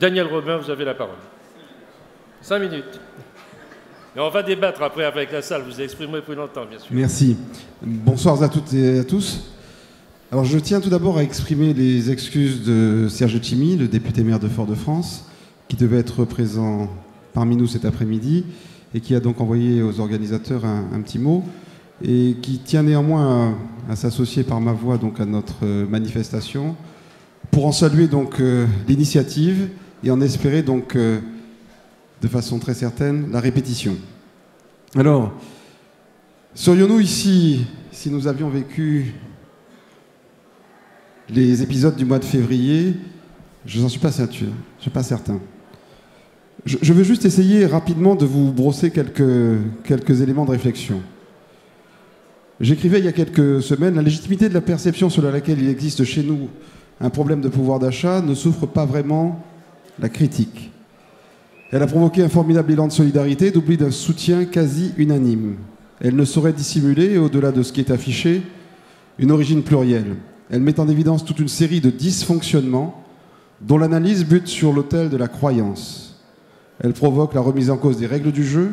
Daniel Robin, vous avez la parole. 5 minutes. Et on va débattre après avec la salle, vous exprimerez plus longtemps, bien sûr. Merci. Bonsoir à toutes et à tous. Alors je tiens tout d'abord à exprimer les excuses de Serge Letchimy, le député maire de Fort-de-France, qui devait être présent parmi nous cet après-midi et qui a donc envoyé aux organisateurs un petit mot et qui tient néanmoins à s'associer par ma voix donc à notre manifestation pour en saluer donc l'initiative et en espérer donc de façon très certaine la répétition. Alors, serions-nous ici si nous avions vécu les épisodes du mois de février? Je n'en suis pas certain. Je veux juste essayer rapidement de vous brosser quelques éléments de réflexion. J'écrivais il y a quelques semaines, la légitimité de la perception selon laquelle il existe chez nous un problème de pouvoir d'achat ne souffre pas vraiment la critique. Elle a provoqué un formidable élan de solidarité, d'oubli d'un soutien quasi unanime. Elle ne saurait dissimuler, au-delà de ce qui est affiché, une origine plurielle. Elle met en évidence toute une série de dysfonctionnements dont l'analyse bute sur l'autel de la croyance. Elle provoque la remise en cause des règles du jeu,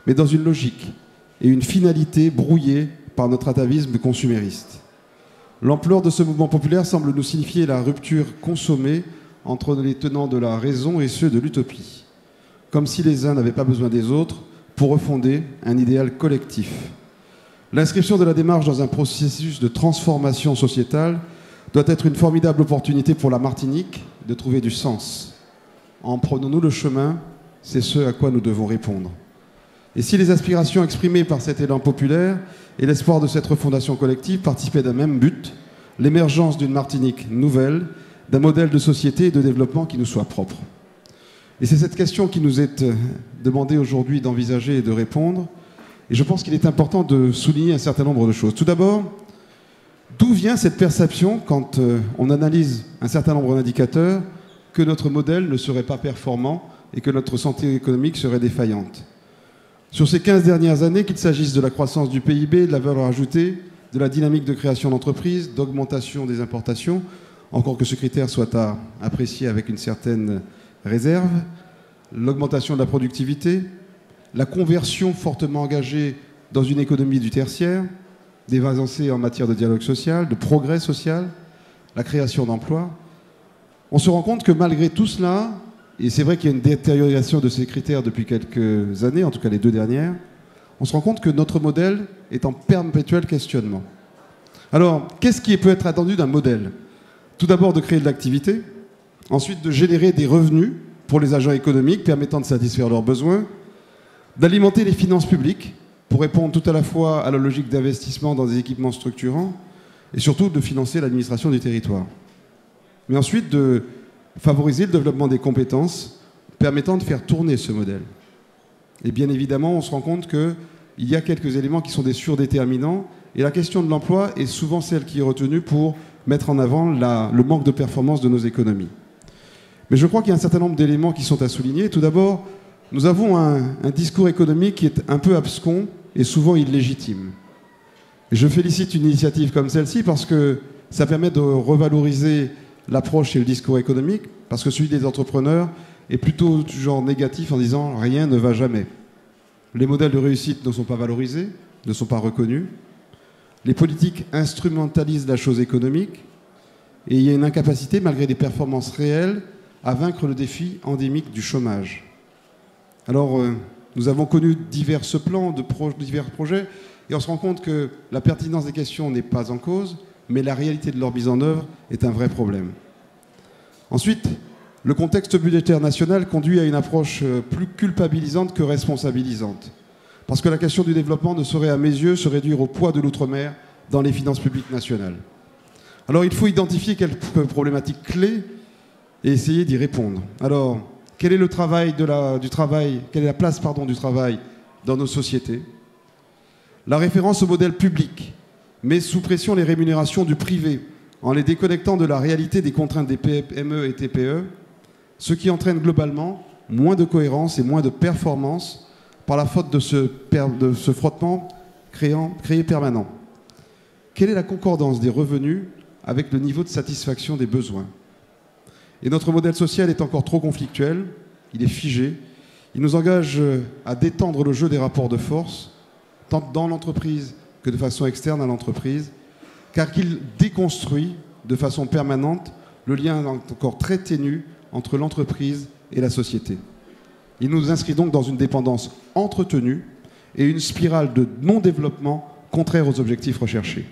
mais dans une logique et une finalité brouillée par notre atavisme consumériste. L'ampleur de ce mouvement populaire semble nous signifier la rupture consommée entre les tenants de la raison et ceux de l'utopie, comme si les uns n'avaient pas besoin des autres pour refonder un idéal collectif. L'inscription de la démarche dans un processus de transformation sociétale doit être une formidable opportunité pour la Martinique de trouver du sens. En prenons-nous le chemin, c'est ce à quoi nous devons répondre. Et si les aspirations exprimées par cet élan populaire et l'espoir de cette refondation collective participaient d'un même but, l'émergence d'une Martinique nouvelle, d'un modèle de société et de développement qui nous soit propre. Et c'est cette question qui nous est demandée aujourd'hui d'envisager et de répondre. Et je pense qu'il est important de souligner un certain nombre de choses. Tout d'abord, d'où vient cette perception, quand on analyse un certain nombre d'indicateurs, que notre modèle ne serait pas performant et que notre santé économique serait défaillante? Sur ces 15 dernières années, qu'il s'agisse de la croissance du PIB, de la valeur ajoutée, de la dynamique de création d'entreprises, d'augmentation des importations, encore que ce critère soit à apprécier avec une certaine réserve, l'augmentation de la productivité, la conversion fortement engagée dans une économie du tertiaire, des avancées en matière de dialogue social, de progrès social, la création d'emplois, on se rend compte que malgré tout cela, et c'est vrai qu'il y a une détérioration de ces critères depuis quelques années, en tout cas les 2 dernières, on se rend compte que notre modèle est en perpétuel questionnement. Alors, qu'est-ce qui peut être attendu d'un modèle? Tout d'abord de créer de l'activité, ensuite de générer des revenus pour les agents économiques permettant de satisfaire leurs besoins, d'alimenter les finances publiques pour répondre tout à la fois à la logique d'investissement dans des équipements structurants et surtout de financer l'administration du territoire. Mais ensuite de favoriser le développement des compétences permettant de faire tourner ce modèle. Et bien évidemment, on se rend compte qu'il y a quelques éléments qui sont des surdéterminants et la question de l'emploi est souvent celle qui est retenue pour mettre en avant le manque de performance de nos économies. Mais je crois qu'il y a un certain nombre d'éléments qui sont à souligner. Tout d'abord, nous avons un discours économique qui est un peu abscon et souvent illégitime. Et je félicite une initiative comme celle-ci parce que ça permet de revaloriser l'approche et le discours économique, parce que celui des entrepreneurs est plutôt du genre négatif en disant « rien ne va jamais ». Les modèles de réussite ne sont pas valorisés, ne sont pas reconnus. Les politiques instrumentalisent la chose économique et il y a une incapacité, malgré des performances réelles, à vaincre le défi endémique du chômage. Alors, nous avons connu divers plans, divers projets, et on se rend compte que la pertinence des questions n'est pas en cause, mais la réalité de leur mise en œuvre est un vrai problème. Ensuite, le contexte budgétaire national conduit à une approche plus culpabilisante que responsabilisante. Parce que la question du développement ne saurait, à mes yeux, se réduire au poids de l'outre-mer dans les finances publiques nationales. Alors, il faut identifier quelques problématiques clés et essayer d'y répondre. Alors, quel est le travail quelle est la place du travail dans nos sociétés? La référence au modèle public met sous pression les rémunérations du privé en les déconnectant de la réalité des contraintes des PME et TPE, ce qui entraîne globalement moins de cohérence et moins de performance par la faute de ce frottement créé permanent. Quelle est la concordance des revenus avec le niveau de satisfaction des besoins? Et notre modèle social est encore trop conflictuel, il est figé, il nous engage à détendre le jeu des rapports de force, tant dans l'entreprise que de façon externe à l'entreprise, car qu'il déconstruit de façon permanente le lien encore très ténu entre l'entreprise et la société. Il nous inscrit donc dans une dépendance entretenue et une spirale de non-développement contraire aux objectifs recherchés.